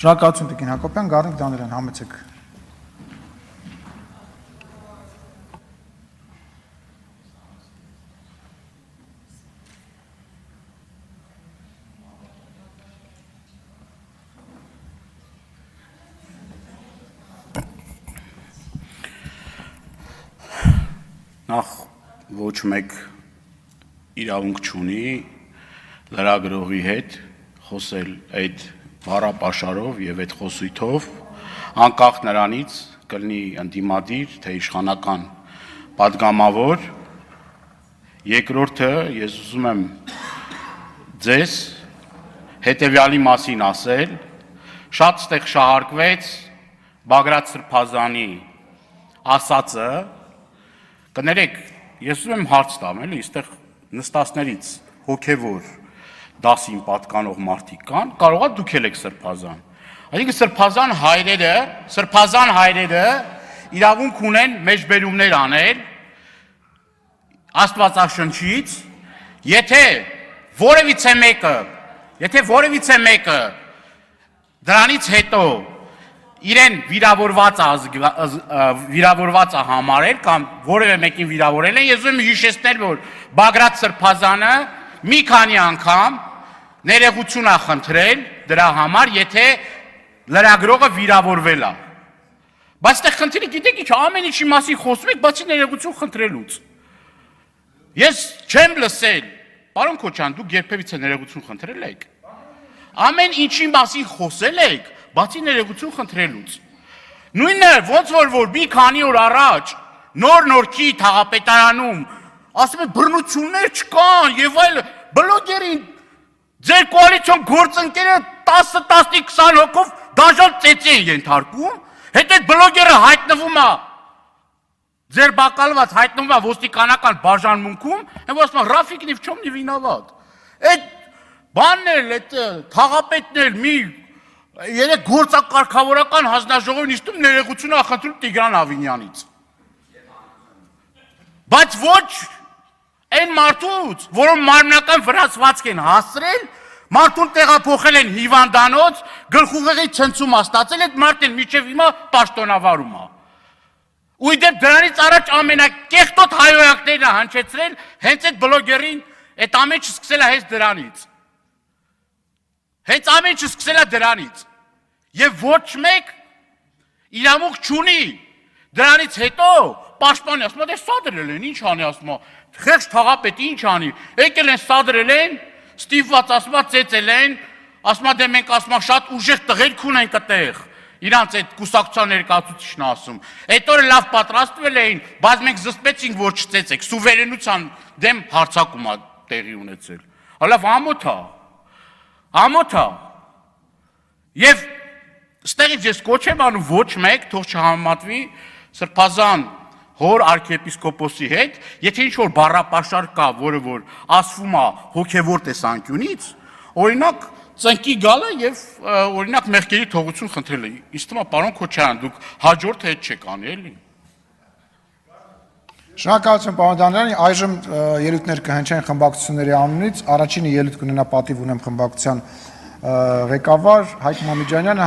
Շնորհակալություն Տիկին Հակոբյան, Գառնիկ Դանիելյան, համեցեք։ Նախ ոչ մեկ իրավունք չունի լրագրողի հետ խոսել այդ բառապաշարով եւ այդ խոսույթով, անկախ նրանից կլինի ընդդիմադիր, թե իշխանական պատգամավոր։ Երկրորդը, ես ուզում եմ ձեզ հետևյալի մասին ասել, շատ ստեղ շահարկվեց Բագրատ Սրբազանի ասածը, կներեք, ես ուզում եմ հարց տամ, էլի, այստեղ նստածներից հոգևոր դասին պատկանող մարդիկ կան, կարողա դուք եք սրբազան։ Այսինքն սրբազան հայրերը իրավունք ունեն մեջբերումներ անել Աստվածաշնչից, եթե որևիցե մեկը դրանից հետո իրեն վիրավորված է համարել կամ որևէ մեկին վիրավորել են, ես ուզում եմ հիշեցնել, որ Բագրատ Սրբազանը մի քանի անգամ ներողություն է խնդրել դրա համար, եթե լրագրողը վիրավորվել է։ Բայց այդտեղ խնդիրը գիտեք ինչ, ամեն ինչի մասին խոսում եք, բացի ներողություն խնդրելուց։ Ես չեմ լսել, պարոն Քոչյան, դուք երբևիցե ներողություն խնդրել եք։ Ամեն ինչի մասին խոսել եք, բացի ներողություն խնդրելուց։ Նույնը ոնց որ մի քանի օր առաջ Նոր-Նորքի թաղապետարանում ասում են բռնություններ չկան եւ այլ, բլոգերին ձեր կոալիցիոն գործընկերը 10-20 հոգով դաժան ծեծի են ենթարկում, հետո այդ բլոգերը հայտնվում է ձեր բակալված հայտնվում է ոստիկանական բաժանմունքում, եւ ասում են Ռաֆիկ ни в чем не виноват։ Այդ բաններ, այդ թաղապետներ մի երեք գործակարգավորական հանձնաժողովի նիստում ներողություն է խնդրում Տիգրան Ավինյանից։ Բայց ոչ այն մարդուց, որոնք մարմնական վրացվածք են հասցրել, մարդուն տեղափոխել են հիվանդանոց, գլխուղեղի ցնցում է ստացել, այդ մարդն մինչև հիմա պաշտոնավարում է։ Ու իդեպ դրանից առաջ ամենակեղտոտ հայոյանքներն է հնչեցրել հենց այդ բլոգերին, այդ ամեն ինչը սկսել է հենց դրանից։ Հենց ամեն ինչը սկսել է դրանից։ Եվ ոչ մեկ իրավունք չունի դրանից հետո պաշտպանի, ասում է, սա դրել են, ինչ անի, ասում է, խեղճ թաղապետի ինչ անի, եկել են սա դրել են, ստիպված ասում է, ծեծել են, ասում է, դե մենք ասում է, շատ ուժեղ տղերք ունենք այդտեղ, իրանց այդ կուսակցության ներկայացուցիչն ասում, այդ օրը լավ պատրաստվել էին, բայց մենք զսպեցինք, որ չծեծեք, սուվերենության դեմ հարձակում է տեղի ունեցել։ Լավ, ամոթ է։ Եվ ստեղից ես կոչ եմ անում ոչ մեկ, թող չհամեմատվի Սրբազան հոր արքեպիսկոպոսի հետ, եթե ինչ-որ բառապաշար կա, որը որ ասվում է հոգևոր տեսանկյունից, օրինակ ծնկի գալը եւ օրինակ մեղքերի թողություն խնդրելը։ Իսկ թվում է, պարոն Քոչարյան, դուք հաջորդը հետ չեք անի, էլի։ Շնորհակալություն պարոն Դանիելյան, այժմ ելույթներ կհնչեն խմբակցությունների անունից, առաջինը ելույթ կունենա պատիվ ունեմ խմբակցության ղեկավար Հայկ Մամիջանյանը,